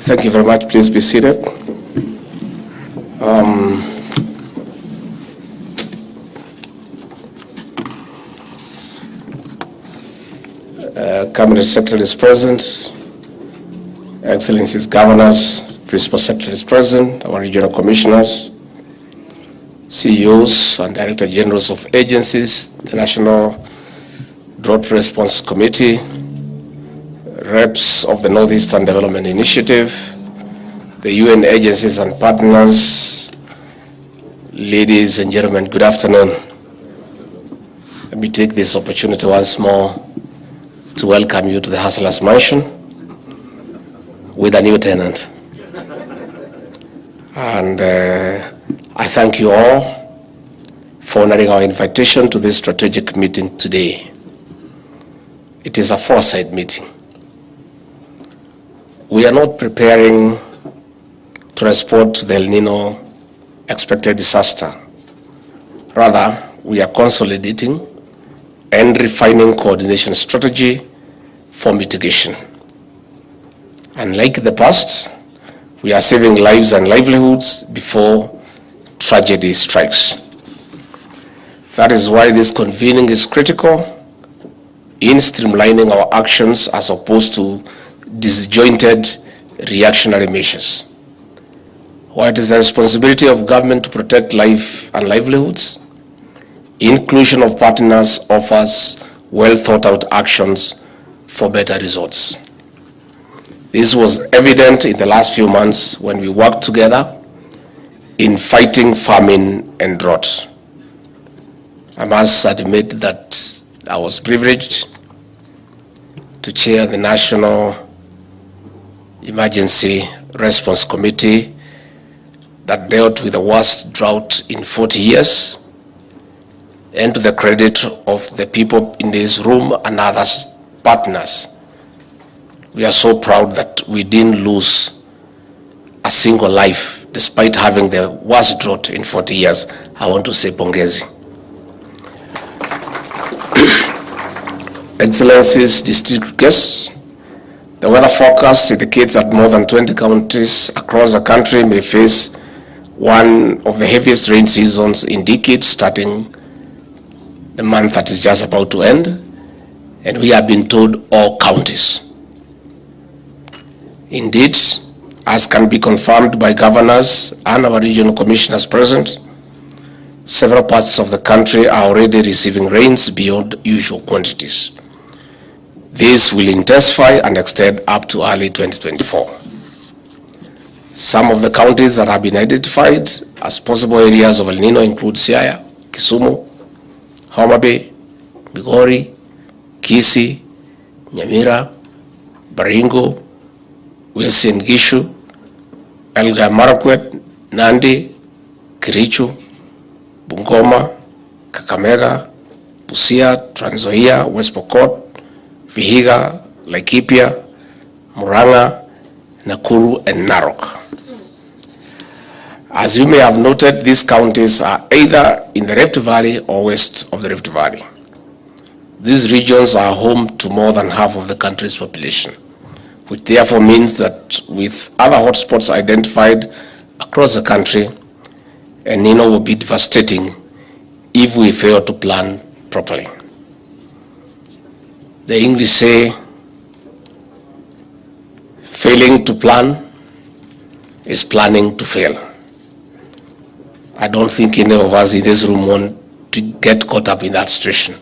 Thank you very much. Please be seated. Cabinet Secretary is present. Excellencies, governors, principal secretary is present. Our regional commissioners, CEOs, and director generals of agencies, the National Drought Response Committee, reps of the Northeastern Development Initiative, the UN agencies and partners. Ladies and gentlemen, good afternoon. Let me take this opportunity once more to welcome you to the Hustlers Mansion with a new tenant. And I thank you all for honoring our invitation to this strategic meeting today. It is a foresight meeting. We are not preparing to respond to the Elnino expected disaster. Rather, we are consolidating and refining coordination strategy for mitigation. Unlike the past, we are saving lives and livelihoods before tragedy strikes. That is why this convening is critical in streamlining our actions as opposed to disjointed reactionary measures. While it is the responsibility of government to protect life and livelihoods, inclusion of partners offers well thought out actions for better results. This was evident in the last few months when we worked together in fighting famine and drought. I must admit that I was privileged to chair the National Emergency Response Committee that dealt with the worst drought in 40 years, and to the credit of the people in this room and other partners, we are so proud that we didn't lose a single life despite having the worst drought in 40 years. I want to say pongezi. Excellencies, distinguished guests, the weather forecast indicates that more than 20 counties across the country may face one of the heaviest rain seasons in decades, starting the month that is just about to end, and we have been told all counties. Indeed, as can be confirmed by governors and our regional commissioners present, several parts of the country are already receiving rains beyond usual quantities. This will intensify and extend up to early 2024. Some of the counties that have been identified as possible areas of Elnino include Siaya, Kisumu, Homa Bay, Migori, Kisii, Nyamira, Baringo, Uasin Gishu, Elgeyo Marakwet, Nandi, Kericho, Bungoma, Kakamega, Busia, Trans Nzoia, West Pokot, Vihiga, Laikipia, Murang'a, Nakuru, and Narok. As you may have noted, these counties are either in the Rift Valley or west of the Rift Valley. These regions are home to more than half of the country's population, which therefore means that with other hotspots identified across the country, Elnino will be devastating if we fail to plan properly. The English say, failing to plan is planning to fail. I don't think any of us in this room want to get caught up in that situation.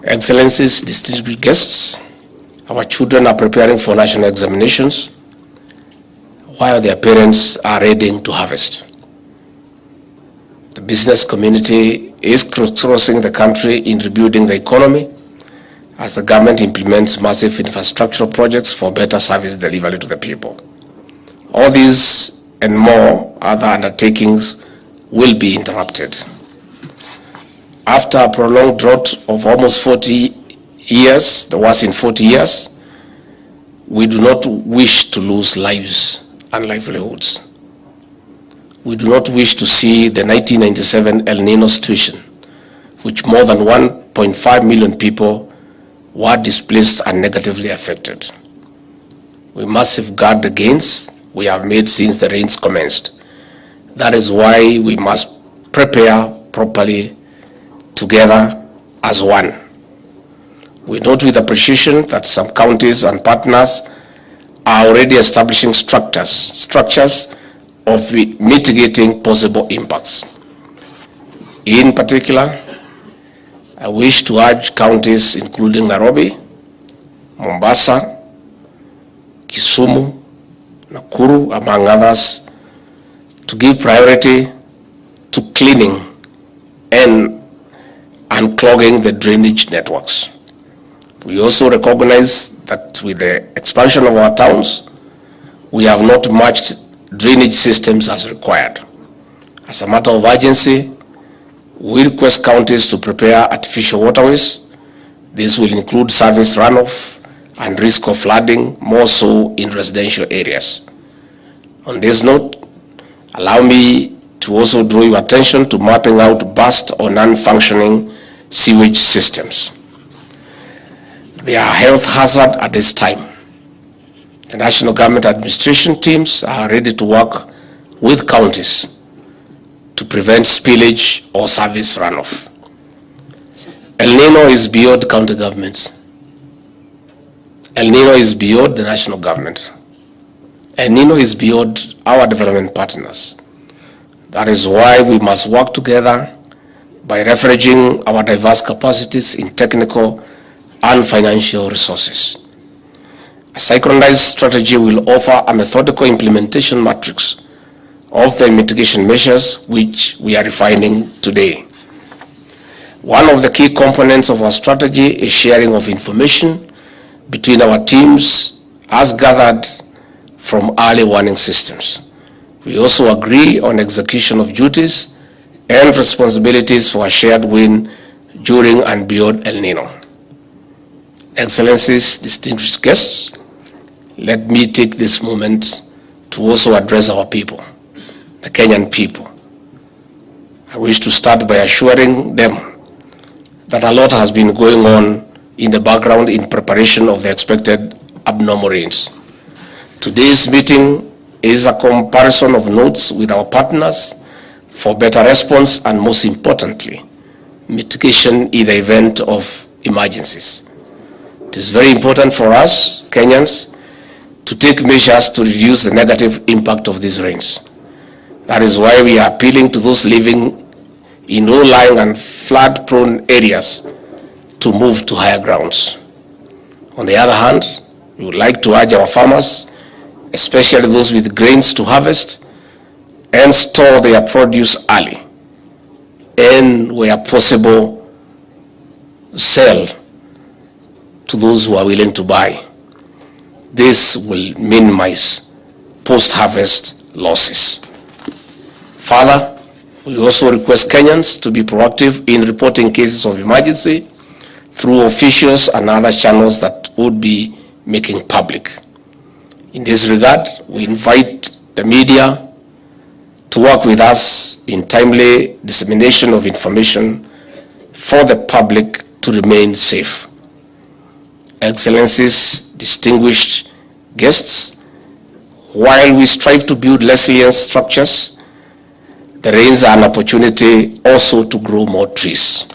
Excellencies, distinguished guests, our children are preparing for national examinations while their parents are heading to harvest. The business community is crossing the country in rebuilding the economy as the government implements massive infrastructural projects for better service delivery to the people. All these and more other undertakings will be interrupted. After a prolonged drought of almost 40 years, the worst in 40 years, we do not wish to lose lives and livelihoods. we do not wish to see the 1997 Elnino situation, which more than 1.5 million people were displaced and negatively affected. We must safeguard the gains we have made since the rains commenced. That is why we must prepare properly together as one. We note with appreciation that some counties and partners are already establishing structures of mitigating possible impacts. In particular, I wish to urge counties including Nairobi, Mombasa, Kisumu, Nakuru, among others, to give priority to cleaning and unclogging the drainage networks. We also recognize that with the expansion of our towns, we have not matched drainage systems as required. As a matter of urgency, we request counties to prepare artificial waterways. This will include service runoff and risk of flooding, more so in residential areas. On this note, allow me to also draw your attention to mapping out burst or non-functioning sewage systems. They are a health hazard at this time. The national government administration teams are ready to work with counties to prevent spillage or service runoff. Elnino is beyond county governments. Elnino is beyond the national government. Elnino is beyond our development partners. That is why we must work together by leveraging our diverse capacities in technical and financial resources. A synchronized strategy will offer a methodical implementation matrix of the mitigation measures which we are refining today. One of the key components of our strategy is sharing of information between our teams as gathered from early warning systems. We also agree on execution of duties and responsibilities for a shared win during and beyond El Nino. Excellencies, distinguished guests, let me take this moment to also address our people, the Kenyan people. I wish to start by assuring them that a lot has been going on in the background in preparation of the expected abnormal rains. Today's meeting is a comparison of notes with our partners for better response and, most importantly, mitigation in the event of emergencies. It is very important for us, Kenyans, to take measures to reduce the negative impact of these rains. That is why we are appealing to those living in low-lying and flood-prone areas to move to higher grounds. On the other hand, we would like to urge our farmers, especially those with grains to harvest, and store their produce early, and where possible, sell to those who are willing to buy. This will minimize post-harvest losses. Further, we also request Kenyans to be proactive in reporting cases of emergency through officials and other channels that would be making public. In this regard, we invite the media to work with us in timely dissemination of information for the public to remain safe. Excellencies, distinguished guests, while we strive to build resilient structures, the rains are an opportunity also to grow more trees.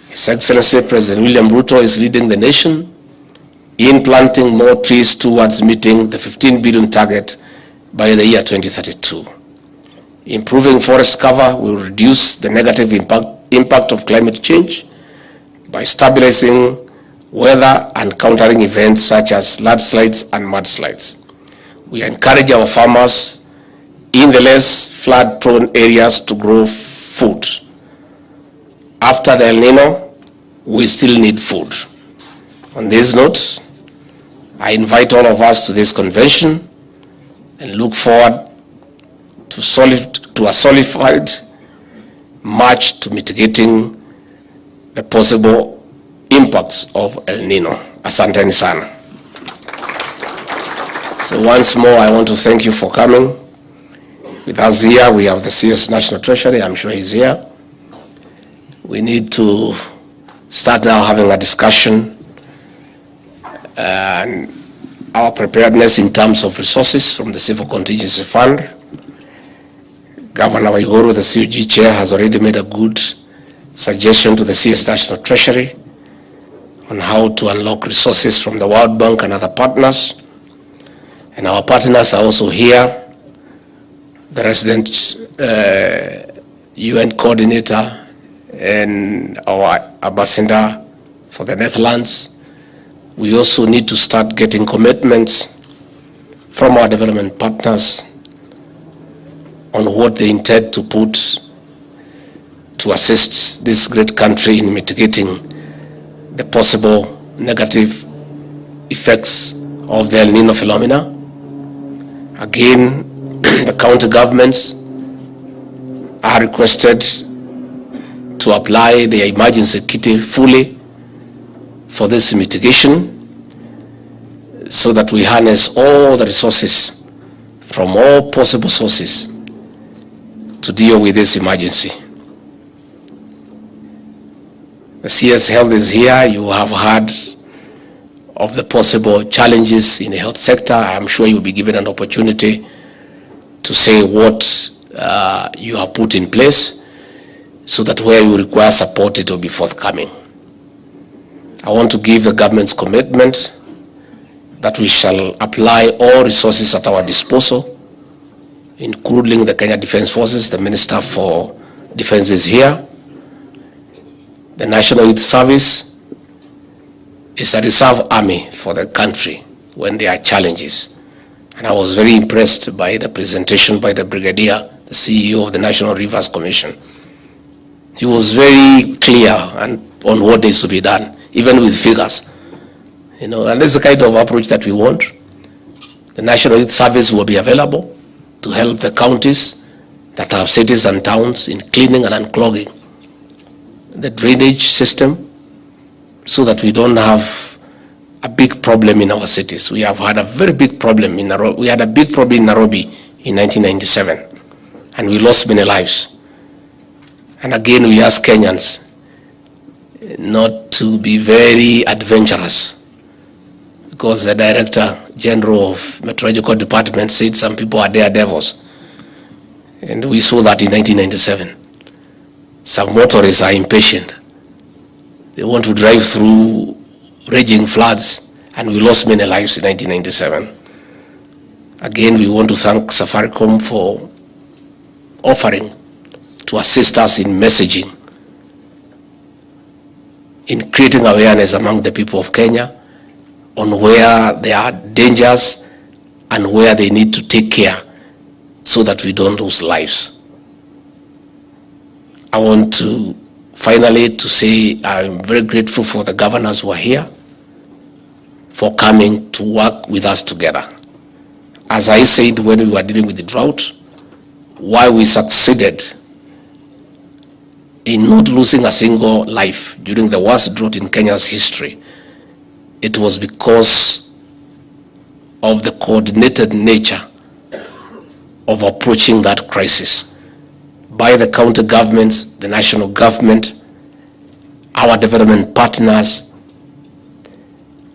His Excellency President William Ruto is leading the nation in planting more trees towards meeting the 15 billion target by the year 2032. Improving forest cover will reduce the negative impact of climate change by stabilizing weather and countering events such as landslides and mudslides. We encourage our farmers in the less flood-prone areas to grow food. After the El Nino, we still need food. On this note, I invite all of us to this convention and look forward to a solidified march to mitigating the possible impacts of El Nino. Asanteni sana. So once more, I want to thank you for coming. With us here, we have the CS National Treasury. I'm sure he's here. We need to start now having a discussion and our preparedness in terms of resources from the Civil Contingency Fund. Governor Uhuru, the CUG chair, has already made a good suggestion to the CS National Treasury on how to unlock resources from the World Bank and other partners. And our partners are also here. The resident UN coordinator and our ambassador for the Netherlands. We also need to start getting commitments from our development partners on what they intend to put to assist this great country in mitigating the possible negative effects of the Elnino phenomena. Again, the county governments are requested to apply the emergency kit fully for this mitigation so that we harness all the resources from all possible sources to deal with this emergency. The CS Health is here. You have heard of the possible challenges in the health sector. I'm sure you'll be given an opportunity to say what you have put in place so that where you require support, it will be forthcoming. I want to give the government's commitment that we shall apply all resources at our disposal, including the Kenya Defence Forces. The Minister for Defence is here. The National Youth Service is a reserve army for the country when there are challenges. And I was very impressed by the presentation by the Brigadier, the CEO of the National Rivers Commission. He was very clear on what needs to be done, even with figures. You know, and that's the kind of approach that we want. The National Youth Service will be available to help the counties that have cities and towns in cleaning and unclogging the drainage system so that we don't have a big problem in our cities. We have had a very big problem in Nairobi. We had a big problem in Nairobi in 1997, and we lost many lives. And again, we ask Kenyans not to be very adventurous, because the Director General of Meteorological Department said some people are daredevils. And we saw that in 1997. Some motorists are impatient. They want to drive through raging floods, and we lost many lives in 1997. Again, we want to thank Safaricom for offering to assist us in messaging, in creating awareness among the people of Kenya on where there are dangers and where they need to take care so that we don't lose lives. I want to finally to say I'm very grateful for the governors who are here for coming to work with us together. As I said when we were dealing with the drought, why we succeeded in not losing a single life during the worst drought in Kenya's history, it was because of the coordinated nature of approaching that crisis by the county governments, the national government, our development partners,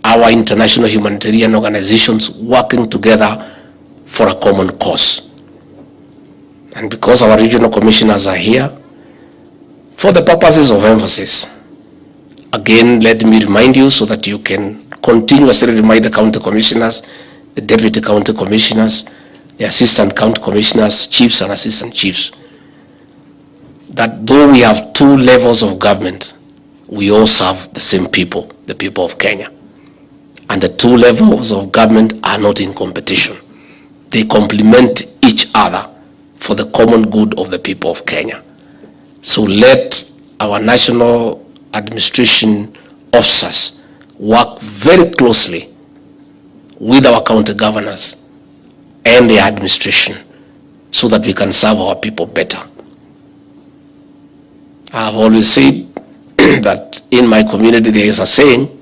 our international humanitarian organizations working together for a common cause. And because our regional commissioners are here, for the purposes of emphasis, again, let me remind you so that you can continuously remind the county commissioners, the deputy county commissioners, the assistant county commissioners, chiefs and assistant chiefs, that though we have two levels of government, we all serve the same people, the people of Kenya. And the two levels of government are not in competition. They complement each other for the common good of the people of Kenya. So let our national administration officers work very closely with our county governors and the administration so that we can serve our people better. I've always said that in my community there is a saying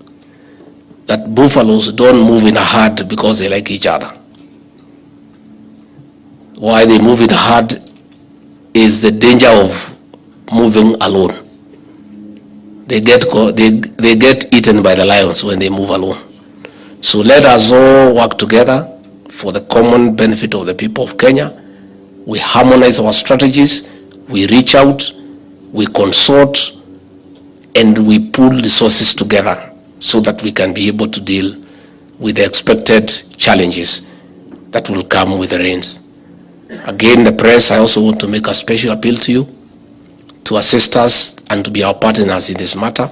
that buffaloes don't move in a herd because they like each other. why they move it hard is the danger of moving alone. They get eaten by the lions when they move alone. So let us all work together for the common benefit of the people of Kenya. We harmonize our strategies, we reach out, we consult, and we pool resources together so that we can be able to deal with the expected challenges that will come with the rains. Again, the press, I also want to make a special appeal to you to assist us and to be our partners in this matter.